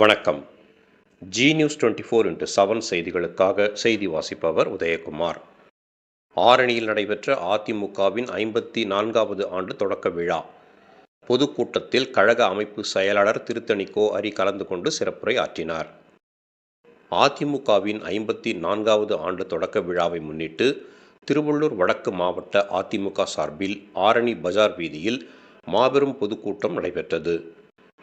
வணக்கம். G news 24x7 செய்திகளுக்காக செய்தி வாசிப்பவர் உதயகுமார். ஆரணியில் நடைபெற்ற அதிமுகவின் 54வது ஆண்டு தொடக்க விழா. பொதுக்கூட்டத்தில் கழக அமைப்பு செயலாளர் திருத்தணி கோ. அரி கலந்து கொண்டு சிறப்புரை ஆற்றினார். அதிமுகவின் 54வது ஆண்டு தொடக்க விழாவை முன்னிட்டு திருவள்ளூர் வடக்கு மாவட்ட அதிமுக சார்பில் ஆரணி பஜார் வீதியில் மாபெரும் பொதுக்கூட்டம் நடைபெற்றது.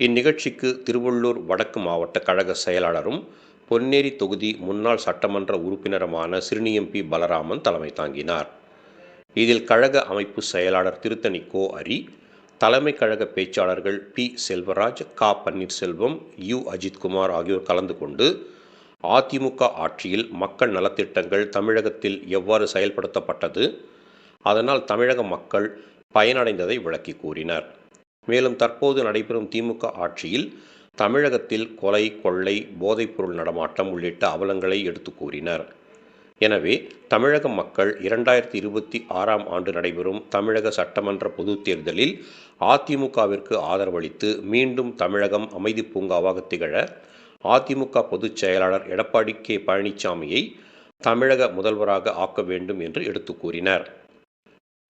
இந்நிகழ்ச்சிக்கு திருவள்ளூர் வடக்கு மாவட்ட கழக செயலாளரும் பொன்னேரி தொகுதி முன்னாள் சட்டமன்ற உறுப்பினருமான சிறுனியம் பி. பலராமன் தலைமை தாங்கினார். இதில் கழக அமைப்பு செயலாளர் திருத்தணி கோ. அரி, தலைமை கழக பேச்சாளர்கள் பி. செல்வராஜ், க. பன்னீர்செல்வம், யு. அஜித்குமார் ஆகியோர் கலந்து கொண்டு அதிமுக ஆட்சியில் மக்கள் நலத்திட்டங்கள் தமிழகத்தில் எவ்வாறு செயல்படுத்தப்பட்டது, அதனால் தமிழக மக்கள் பயனடைந்ததை விளக்கி கூறினர். மேலும் தற்போது நடைபெறும் திமுக ஆட்சியில் தமிழகத்தில் கொலை, கொள்ளை, போதைப்பொருள் நடமாட்டம் உள்ளிட்ட அவலங்களை எடுத்து கூறினர். எனவே தமிழக மக்கள் 2026ஆம் ஆண்டு நடைபெறும் தமிழக சட்டமன்ற பொதுத் தேர்தலில் அதிமுகவிற்கு ஆதரவளித்து மீண்டும் தமிழகம் அமைதி பூங்காவாக திகழ அதிமுக பொதுச் செயலாளர் எடப்பாடி கே. பழனிசாமியை தமிழக முதல்வராக ஆக்க வேண்டும் என்று எடுத்து கூறினர்.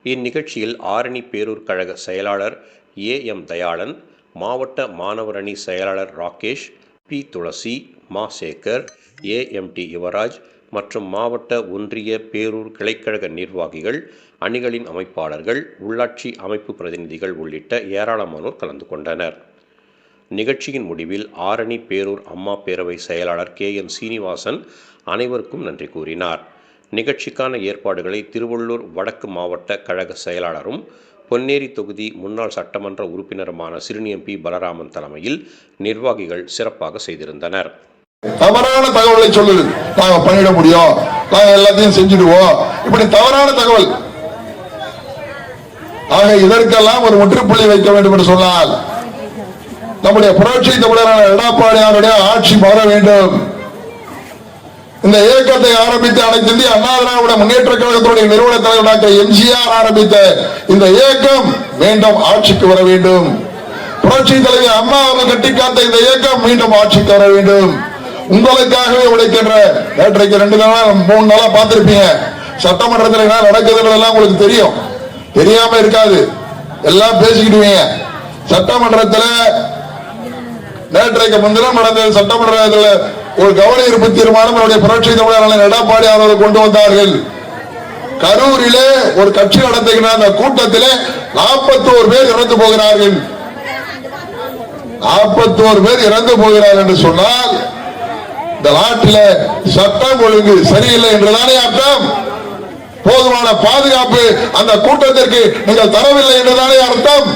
இந்நிகழ்ச்சியில் ஆரணி பேரூர் கழக செயலாளர் ஏ.எம். தயாளன், மாவட்ட மாணவர் அணி செயலாளர் ராகேஷ், பி. துளசி, மா. சேகர், ஏ.எம்.டி. யுவராஜ் மற்றும் மாவட்ட ஒன்றிய பேரூர் கிளைக்கழக நிர்வாகிகள், அணிகளின் அமைப்பாளர்கள், உள்ளாட்சி அமைப்பு பிரதிநிதிகள் உள்ளிட்ட ஏராளமானோர் கலந்து கொண்டனர். நிகழ்ச்சியின் முடிவில் ஆரணி பேரூர் அம்மா பேரவை செயலாளர் கே.என். சீனிவாசன் அனைவருக்கும் நன்றி கூறினார். நிகழ்ச்சிக்கான ஏற்பாடுகளை திருவள்ளூர் வடக்கு மாவட்ட கழக செயலாளரும் பொன்னேரி தொகுதி முன்னாள் சட்டமன்ற உறுப்பினருமான சிறுனியம் பி. பலராமன் தலைமையில் நிர்வாகிகள் சிறப்பாக செய்திருந்தனர். தவறான தகவலை சொல்லுது, நாங்க பண்ணிட முடியும், நாங்க எல்லாத்தையும் செஞ்சிடுவோம், இப்படி தவறான தகவல். ஆக இதற்கெல்லாம் ஒரு முற்றுப்புள்ளி வைக்க வேண்டும் என்று சொன்னால் நம்முடைய புரட்சி தமிழரான எடப்பாடியாருடைய ஆட்சி மாற வேண்டும். இந்த இயக்கத்தை ஆரம்பித்து அனைத்து இந்திய அண்ணா திராவிட முன்னேற்ற கழகத்துடைய நிறுவன தலைவர் டாக்டர் எம்.ஜி.ஆர். ஆரம்பித்த இந்த இயக்கம் மீண்டும் ஆட்சிக்கு வர வேண்டும். புரட்சி தலைவர் அம்மா அவர்கள் கட்டிக்காத்த இந்த இயக்கம் மீண்டும் ஆட்சிக்கு வர வேண்டும். உங்களுக்காகவே உழைக்கின்ற நேற்றைக்கு 2 நாளா 3 நாளா பார்த்திருப்பீங்க. சட்டமன்றத்தில் என்ன நடக்குதுன்றதெல்லாம் உங்களுக்கு தெரியும், தெரியாம இருக்காது, எல்லாம் பேசிக்கிடுவீங்க. சட்டமன்றத்தில் நேற்றைக்கு முன்தினம் நடந்த சட்டமன்றத்தில் ஒரு கவன ஈர்ப்பு தீர்மானம் புரட்சி தமிழர் எடப்பாடி அவர்கள் கொண்டு வந்தார்கள். கரூரிலே ஒரு கட்சி நடத்துகிற அந்த கூட்டத்திலே 41 பேர் இறந்து போகிறார்கள். 41 பேர் இறந்து போகிறார்கள் என்று சொன்னால் இந்த நாட்டில் சட்டம் ஒழுங்கு சரியில்லை என்றுதானே அர்த்தம். போதுமான பாதுகாப்பு அந்த கூட்டத்திற்கு நீங்கள் தரவில்லை என்றுதானே அர்த்தம்.